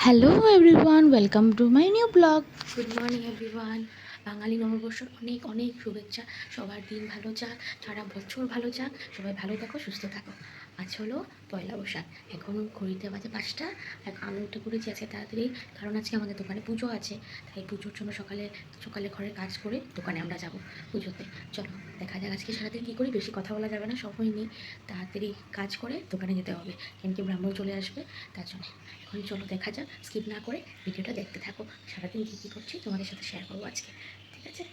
Hello everyone, welcome to my new blog. Good morning everyone. বাঙালি নববর্ষর অনেক অনেক শুভেচ্ছা। সবার দিন ভালো যাক, সারা বছর ভালো যাক, সবাই ভালো থাকো, সুস্থ থাকো। আজ হলো পয়লা বৈশাখ। এখন ঘড়িতে বাজে 5টা। আমি উঠে পড়েছি আজকে তাড়াতাড়ি, কারণ আজকে আমাদের দোকানে পুজো আছে। তাই পুজোর জন্য সকালে সকালে ঘরের কাজ করে দোকানে আমরা যাব পুজোতে। চলো দেখা যাক আজকে সারাদিন কী করি। বেশি কথা বলা যাবে না, সময় নেই, তাড়াতাড়ি কাজ করে দোকানে যেতে হবে, কেন কি ব্রাহ্মণ চলে আসবে তার জন্য। এখন চলো দেখা যাক, স্কিপ না করে ভিডিওটা দেখতে থাকো। সারাদিন কী কী করছি তোমাদের সাথে শেয়ার করবো আজকে, ঠিক আছে?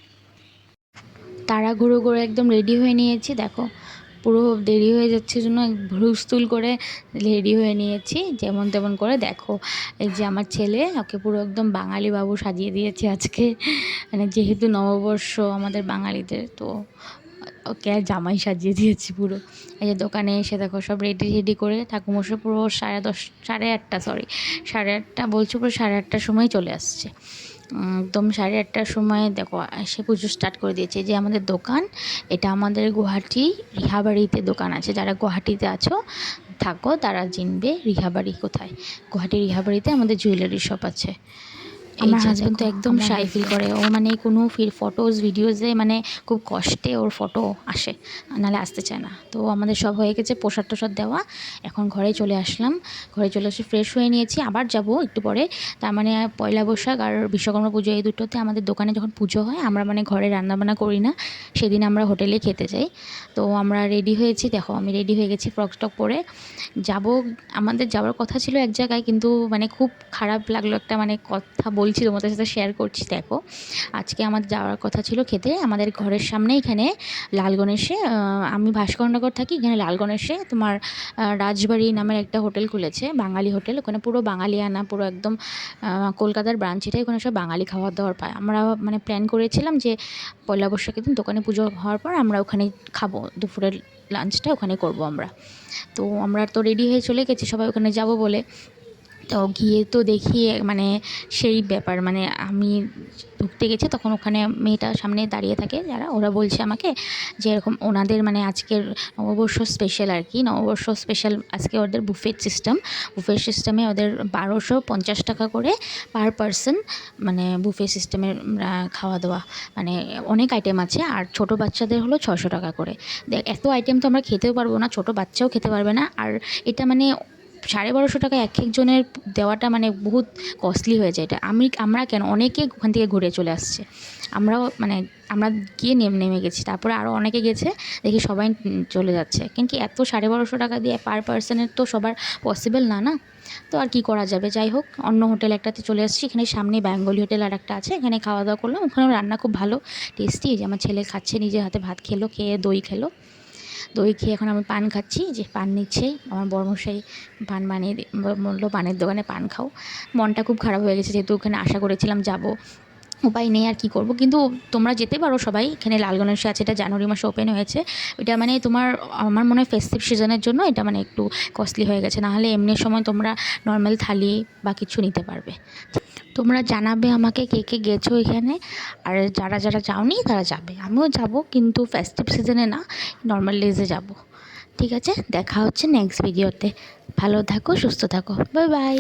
তাড়াহুড়ো করে একদম রেডি হয়ে নিয়েছি, দেখো পুরো দেরি হয়ে যাচ্ছে জন্য হুলস্থুল করে রেডি হয়ে নিয়েছি যেমন তেমন করে। দেখো এই যে আমার ছেলে, ওকে পুরো একদম বাঙালি বাবু সাজিয়ে দিয়েছে আজকে, মানে যেহেতু নববর্ষ আমাদের বাঙালিদের, তো ওকে আর জামাই সাজিয়ে দিয়েছি পুরো। এই যে দোকানে এসে দেখো সব রেডি করে ঠাকুমশাই পুরো 8:30 বলছো, পুরো 8:30টার সময় চলে আসছে। একদম 8:30টার সময় দেখো এসে পুজো স্টার্ট করে দিয়েছে। যে আমাদের দোকান, এটা আমাদের গুয়াহাটি রিহাবাড়িতে দোকান আছে। যারা গুয়াহাটিতে থাকো তারা চিনবে রিহাবাড়ি কোথায়। গুয়াহাটি রিহাবাড়িতে আমাদের জুয়েলারি শপ আছে। আমার হাজব্যান্ড তো একদম শাই ফিল করে, ও মানে কোনো ফটোজ ভিডিওসে মানে খুব কষ্টে ওর ফটো আসে, নাহলে আসতে চায় না। তো আমাদের সব হয়ে গেছে, প্রসাদ টোসাদ দেওয়া। এখন ঘরে চলে আসলাম, ঘরে চলে এসে ফ্রেশ হয়ে নিয়েছি, আবার যাব একটু পরে। তার মানে পয়লা বৈশাখ আর বিশ্বকর্মা পুজো এই দুটোতে আমাদের দোকানে যখন পুজো হয়, আমরা মানে ঘরে রান্নাবান্না করি না, সেদিন আমরা হোটেলে খেতে যাই। তো আমরা রেডি হয়েছি, দেখো আমি রেডি হয়ে গেছি ফ্রক স্টক পরে যাব। আমাদের যাওয়ার কথা ছিল এক জায়গায়, কিন্তু মানে খুব খারাপ লাগলো একটা মানে কথা বলছি তোমাদের সাথে শেয়ার করছি। দেখো আজকে আমাদের যাওয়ার কথা ছিল খেতে আমাদের ঘরের সামনে, এখানে লাল গণেশে, আমি ভাস্করনগর থাকি, এখানে লাল গণেশে তোমার রাজবাড়ি নামের একটা হোটেল খুলেছে, বাঙালি হোটেল। ওখানে পুরো বাঙালিয়ানা, পুরো একদম কলকাতার ব্রাঞ্চ এটাই, ওখানে সব বাঙালি খাবার দাবার পায়। আমরা মানে প্ল্যান করেছিলাম যে পয়লা বৈশাখের দিন দোকানে পুজো হওয়ার পর আমরা ওখানে খাবো, দুপুরের লাঞ্চটা ওখানে করব আমরা। তো আমরা তো রেডি হয়ে চলে গেছি সবাই ওখানে যাব বলে। তো গিয়ে তো দেখি মানে সেই ব্যাপার, মানে আমি ঢুকতে গেছি তখন ওখানে মেয়েটা সামনে দাঁড়িয়ে থাকে, যারা ওরা বলছে আমাকে যে এরকম ওনাদের মানে আজকের নববর্ষ স্পেশাল আর কি, নববর্ষ স্পেশাল আজকে ওদের বুফেট সিস্টেমে ওদের 1250 টাকা করে পার পারসন, মানে বুফে সিস্টেমের খাওয়া দাওয়া, মানে অনেক আইটেম আছে। আর ছোটো বাচ্চাদের হলো 600 টাকা করে। দেখ এত আইটেম তো আমরা খেতেও পারবো না, ছোটো বাচ্চাও খেতে পারবে না। আর এটা মানে 1250 টাকা এক একজনের দেওয়াটা মানে বহুত কস্টলি হয়ে যায়। এটা আমরা কেন, অনেকে ওখান থেকে ঘুরে চলে আসছে। আমরাও মানে আমরা গিয়ে নেমে গেছি, তারপরে আরও অনেকে গেছে, দেখি সবাই চলে যাচ্ছে। কিন্তু এত 1250 টাকা দিয়ে পার পার্সনের তো সবার পসিবল না না। তো আর কি করা যাবে, যাই হোক অন্য হোটেল একটাতে চলে আসছি। এখানে সামনে বেঙ্গলি হোটেল আর একটা আছে, এখানে খাওয়া দাওয়া করলাম। ওখানেও রান্না খুব ভালো টেস্টি। যে আমার ছেলে খাচ্ছে, নিজের হাতে ভাত খেলো, খেয়ে দই খেলো, দই খেয়ে এখন আমি পান খাচ্ছি। যে পান নিচ্ছে আমার বড়মশাই, পান বানিয়ে বললো পানের দোকানে পান খাও। মনটা খুব খারাপ হয়ে গেছে, যেহেতু ওখানে আশা করেছিলাম যাব, উপায় নেই আর কি করব। কিন্তু তোমরা যেতে পারো সবাই, এখানে লাল গণেশ আছে, এটা জানুয়ারি মাসে ওপেন হয়েছে। এটা মানে তোমার আমার মনে হয় ফেস্টিভ সিজনের জন্য এটা মানে একটু কস্টলি হয়ে গেছে, নাহলে এমনি সময় তোমরা নর্মাল থালি বা কিছু নিতে পারবে। তোমরা জানাবে আমাকে কে কে গেছো এখানে, আর যারা যারা যাওনি তারা যাবে। আমিও যাব, কিন্তু ফেস্টিভ সিজনে না, নর্মাল ডেজে যাব। ঠিক আছে, দেখা হচ্ছে নেক্সট ভিডিওতে। ভালো থাকো, সুস্থ থাকো, বাই বাই।